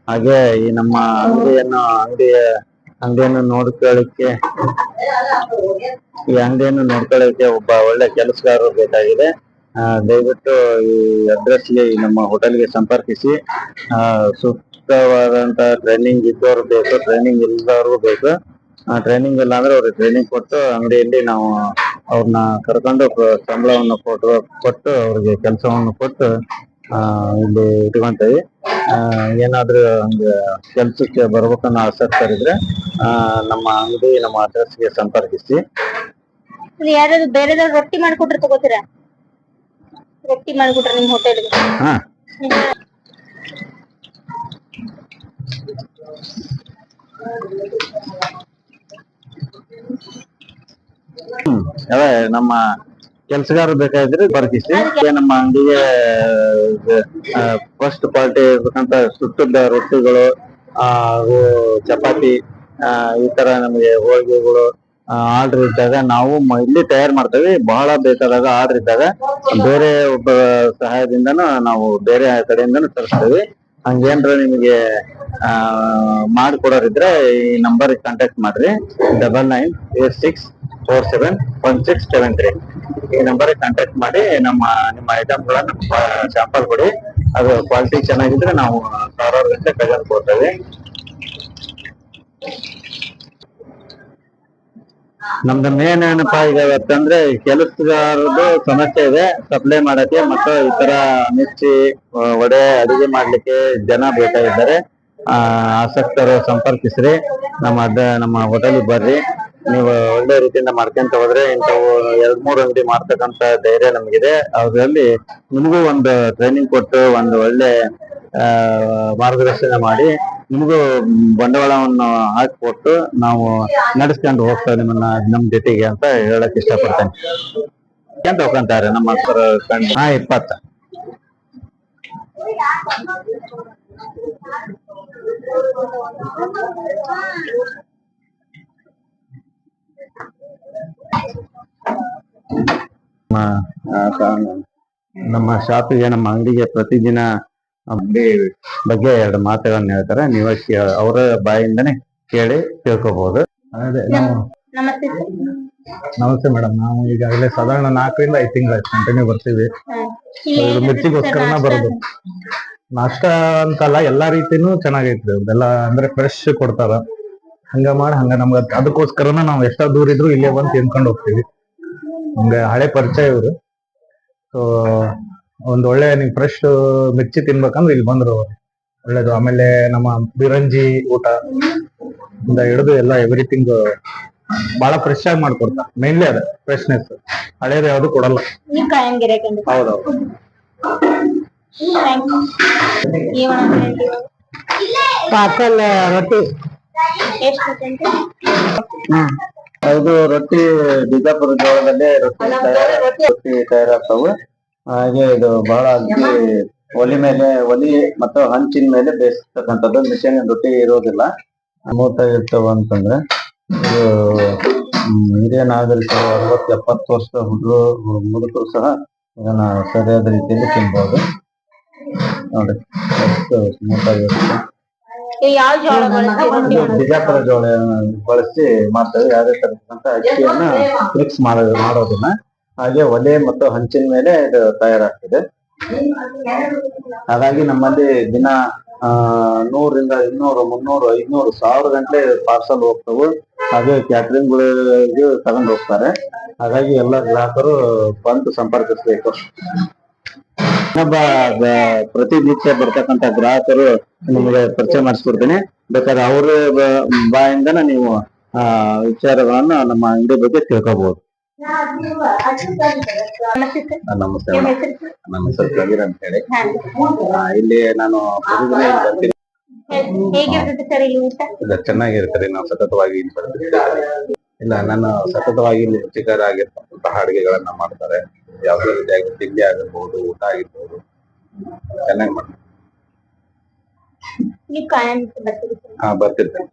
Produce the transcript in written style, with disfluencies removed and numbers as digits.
ಹಾಗೆ ಈ ನಮ್ಮ ಅಂಗಡಿಯನ್ನು ನೋಡ್ಕೊಳ್ಳಿಕ್ಕೆ ಒಬ್ಬ ಒಳ್ಳೆ ಕೆಲಸಗಾರರು ಬೇಕಾಗಿದೆ. ದಯವಿಟ್ಟು ಈ ಅಡ್ರೆಸ್ಗೆ ನಮ್ಮ ಹೋಟೆಲ್ಗೆ ಸಂಪರ್ಕಿಸಿ. ಸೂಕ್ತವಾದಂತ ಟ್ರೈನಿಂಗ್ ಇದ್ದವರು ಬೇಕು, ಟ್ರೈನಿಂಗ್ ಇಲ್ಲದವ್ರಿಗೂ ಬೇಕು. ಟ್ರೈನಿಂಗ್ ಇಲ್ಲ ಅಂದ್ರೆ ಅವ್ರಿಗೆ ಟ್ರೈನಿಂಗ್ ಕೊಟ್ಟು ಅಂಗಡಿಯಲ್ಲಿ ನಾವು ಅವ್ರನ್ನ ಕರ್ಕೊಂಡು ಸಂಬಳವನ್ನು ಕೊಟ್ಟು ಅವ್ರಿಗೆ ಕೆಲಸವನ್ನು ಕೊಟ್ಟು ಇಲ್ಲಿ ಇಟ್ಕೊಂತೀವಿ. ಏನಾದ್ರೂ ಹಂಗ ಕೆಲ್ಸಕ್ಕೆ ಬರ್ಬೇಕನ್ನೋ ಆಸಕ್ತರಿದ್ರೆ ನಮ್ಮ ಅಂಗಡಿ ನಮ್ಮ ಅಡ್ರೆಸ್ಗೆ ಸಂಪರ್ಕಿಸಿ. ಯಾರಾದ್ರೂ ಬೇರೆದವ್ರು ರೊಟ್ಟಿ ಮಾಡ್ಕೊಟ್ರೆ ತಗೋತೀರಾ? ರೊಟ್ಟಿ ಮಾಡ್ಕೊಟ್ರೆ ನಿಮ್ ಹೋಟೆಲ್ಗೆ? ಅದೇ ನಮ್ಮ ಕೆಲಸಗಾರ ಬೇಕಾದ್ರೆ ಬರ್ಕಿಸಿ. ನಮ್ಮ ಅಂಗಡಿಗೆ ಫಸ್ಟ್ ಕ್ವಾಲಿಟಿ ಇರ್ತಕ್ಕಂತ ಸುಟ್ಟದ ರೊಟ್ಟಿಗಳು, ಚಪಾತಿ, ಈ ತರ ನಮಗೆ ಹೋಳಿಗೆಗಳು ಆರ್ಡರ್ ಇದ್ದಾಗ ನಾವು ಇಲ್ಲಿ ತಯಾರು ಮಾಡ್ತೇವೆ. ಬಹಳ ಬೇಕಾದಾಗ ಆರ್ಡರ್ ಇದ್ದಾಗ ಬೇರೆ ಒಬ್ಬ ಸಹಾಯದಿಂದನೂ ನಾವು ಬೇರೆ ಕಡೆಯಿಂದನೂ ತರಿಸ್ತೇವೆ. ಹಂಗೇನ್ರ ನಿಮಗೆ ಮಾಡಿಕೊಡೋರಿದ್ರೆ ಈ ನಂಬರ್ ಕಾಂಟ್ಯಾಕ್ಟ್ ಮಾಡ್ರಿ. 9986471673 ಈ ನಂಬರ್ ಕಾಂಟ್ಯಾಕ್ಟ್ ಮಾಡಿ ನಿಮ್ಮ ಐಟಮ್ಗಳನ್ನ ಶಾಂಪಲ್ ಕೊಡಿ. ಅದು ಕ್ವಾಲಿಟಿ ಚೆನ್ನಾಗಿದ್ರೆ ನಾವು 1000 ಗಂಟೆ ತೆಗೆದು ಕೊಡ್ತೇವೆ. ನಮ್ದು ಮೇನ್ ಏನಪ್ಪಾ ಈಗ ಇವತ್ತಂದ್ರೆ ಕೆಲಸಗಾರದ್ದು ಸಮಸ್ಯೆ ಇದೆ. ಸಪ್ಲೈ ಮಾಡಕ್ಕೆ ಮತ್ತು ಈ ತರ ಮಿರ್ಚಿ ವಡೆ ಅಡಿಗೆ ಮಾಡ್ಲಿಕ್ಕೆ ಜನ ಬೇಕಾಗಿದ್ದಾರೆ. ಆಸಕ್ತರು ಸಂಪರ್ಕಿಸ್ರಿ. ನಮ್ಮ ಹೋಟೆಲ್ಗೆ ಬರ್ರಿ. ನೀವು ಒಳ್ಳೆ ರೀತಿಯಿಂದ ಮಾಡ್ಕೊಂತ ಹೋದ್ರೆ ಇಂಥವು 2-3 ಅಂಗಡಿ ಮಾಡ್ತಕ್ಕಂತ ಧೈರ್ಯ ನಮಗಿದೆ. ಅದರಲ್ಲಿ ನಿಮಗೂ ಒಂದು ಟ್ರೈನಿಂಗ್ ಕೊಟ್ಟು ಒಂದು ಒಳ್ಳೆ ಮಾರ್ಗದರ್ಶನ ಮಾಡಿ ನಿಮಗೂ ಬಂಡವಾಳವನ್ನು ಹಾಕಿಕೊಟ್ಟು ನಾವು ನಡೆಸ್ಕೊಂಡು ಹೋಗ್ತೇವೆ ನಿಮ್ಮನ್ನ ನಮ್ ಜೊತೆಗೆ ಅಂತ ಹೇಳಕ್ ಇಷ್ಟಪಡ್ತೇನೆ. ಅಂತ ಹೋಗ್ಕೊಂತಾರೆ ನಮ್ಮ 20. ನಮ್ಮ ಶಾಪಿಗೆ ನಮ್ಮ ಅಂಗಡಿಗೆ ಪ್ರತಿದಿನ ಅಂಗಡಿ ಬಗ್ಗೆ 2 ಮಾತುಗಳನ್ನ ಹೇಳ್ತಾರೆ. ನೀವು ಅವರ ಬಾಯಿಂದನೇ ಕೇಳಿ ತಿಳ್ಕೊಬಹುದು. ನಮಸ್ತೆ ಮೇಡಮ್. ನಾವು ಈಗಾಗಲೇ ಸಾಧಾರಣ 4 ರಿಂದ 5 ತಿಂಗಳಾಯ್ತು ಕಂಟಿನ್ಯೂ ಬರ್ತೀವಿ. ಮಿರ್ಚಿಗೋಸ್ಕರನ ಬರೋದು. ನಾಷ್ಟ ಅಂತಲ್ಲ, ಎಲ್ಲಾ ರೀತಿನೂ ಚೆನ್ನಾಗೈತ್ರಿ. ಅದೆಲ್ಲ ಅಂದ್ರೆ ಫ್ರೆಶ್ ಕೊಡ್ತಾರ. ಹಂಗ ನಮ್ಗ ಅದಕ್ಕೋಸ್ಕರನ ನಾವು ಎಷ್ಟೋ ದೂರ ಇದ್ರು ಇಲ್ಲೇ ಬಂದು ತಿನ್ಕೊಂಡು ಹೋಗ್ತೀವಿ. ನಮ್ಗೆ ಹಳೆ ಪರಿಚಯ ಇವ್ರು. ಸೊ ಒಂದ್ ಒಳ್ಳೆ ನೀವು ಫ್ರೆಶ್ ಮಿರ್ಚಿ ತಿನ್ಬೇಕಂದ್ರೆ ಇಲ್ಲಿ ಬಂದ್ರು ಒಳ್ಳೇದು. ಆಮೇಲೆ ನಮ್ಮ ಬಿರಂಜಿ ಊಟ ಇಂದ ಹಿಡಿದು ಎಲ್ಲ ಎವ್ರಿಥಿಂಗ್ ಬಹಳ ಫ್ರೆಶ್ ಆಗಿ ಮಾಡ್ಕೊಡ್ತಾರೆ. ಮೇನ್ಲಿ ಅದ ಫ್ರೆಶ್ನೆಸ್. ಹಳೇದು ಯಾವ್ದು ಕೊಡಲ್ಲ. ಹೌದೌದು. ಪಾರ್ಸಲ್ ರೊಟ್ಟಿ ಇದು ರೊಟ್ಟಿ ಬಿಜಾಪುರ ಜೋಳದಲ್ಲೇ ರೊಟ್ಟಿ ತಯಾರಾಗ್ತಾವು. ಹಾಗೆ ಇದು ಬಹಳ ಒಲಿ ಮತ್ತು ಹಂಚಿನ ಮೇಲೆ ಬೇಯಿಸ್ತಕ್ಕಂಥದ್ದು. ಮಿಷನ್ ರೊಟ್ಟಿ ಇರೋದಿಲ್ಲ. ಮೂರ್ತ ಇರ್ತವ ಅಂತಂದ್ರೆ ಇದು ಹಿರಿಯ ನಾಗರಿಕರು 60-70 ವರ್ಷ ಮುದುಕರು ಸಹ ಇದನ್ನ ಸರಿಯಾದ ರೀತಿಯಲ್ಲಿ ತಿನ್ಬಹುದು. ನೋಡಿ ಸ್ಮೂತ್ ಆಗಿರುತ್ತೆ. ಬಿಜಾಪುರ ಜೋಳ ಬಳಸಿ ಮಾಡ್ತೇವೆ. ಯಾವುದೇ ತರದಂತ ಅಕ್ಕಿಯನ್ನ ಮಿಕ್ಸ್ ಮಾಡೋದಿಲ್ಲ. ಹಾಗೆ ಒಲೆ ಮತ್ತು ಹಂಚಿನ ಮೇಲೆ ಇದು ತಯಾರಾಗ್ತದೆ. ಹಾಗಾಗಿ ನಮ್ಮಲ್ಲಿ ದಿನ 100 ರಿಂದ 200, 300, 500, 1000 ಗಂಟೆ ಪಾರ್ಸಲ್ ಹೋಗ್ತವು. ಹಾಗೆ ಕ್ಯಾಟ್ರಿಂಗ್ ಗಳಿಗೆ ತಗೊಂಡು ಹೋಗ್ತಾರೆ. ಹಾಗಾಗಿ ಎಲ್ಲ ಗ್ರಾಹಕರು ಬಂದು ಸಂಪರ್ಕಿಸಬೇಕು. ಪ್ರತಿನಿತ್ಯ ಬರ್ತಕ್ಕಂತ ಗ್ರಾಹಕರು ನಿಮಗೆ ಪರಿಚಯ ಮಾಡಿಸ್ಕೊಡ್ತೀನಿ. ಬೇಕಾದ್ರೆ ಅವ್ರ ಬಾಯಿಂದನ ನೀವು ವಿಚಾರಗಳನ್ನ ನಮ್ಮ ಅಂಗಡಿ ಬಗ್ಗೆ ತಿಳ್ಕೋಬಹುದು. ನಮಸ್ತೆ, ನಮ್ಮ ಹೆಸರು ಕಬೀರ್ ಅಂತ ಹೇಳಿ. ಇಲ್ಲಿ ನಾನು ಚೆನ್ನಾಗಿರ್ತಾರೆ. ನಾವು ಸತತವಾಗಿ ಇಲ್ಲ, ನಾನು ಸತತವಾಗಿ ರುಚಿಕರ ಆಗಿರ್ತಕ್ಕಂತಹ ಅಡುಗೆಗಳನ್ನ ಮಾಡ್ತಾರೆ. ಯಾವುದೇ ರೀತಿಯಾಗಿ ತಿಂಡಿ ಆಗಿರ್ಬಹುದು, ಊಟ ಆಗಿರ್ಬಹುದು, ಚೆನ್ನಾಗಿ ಮಾಡ್ತಾರೆ. ಬರ್ತಿರ್ತೇನೆ.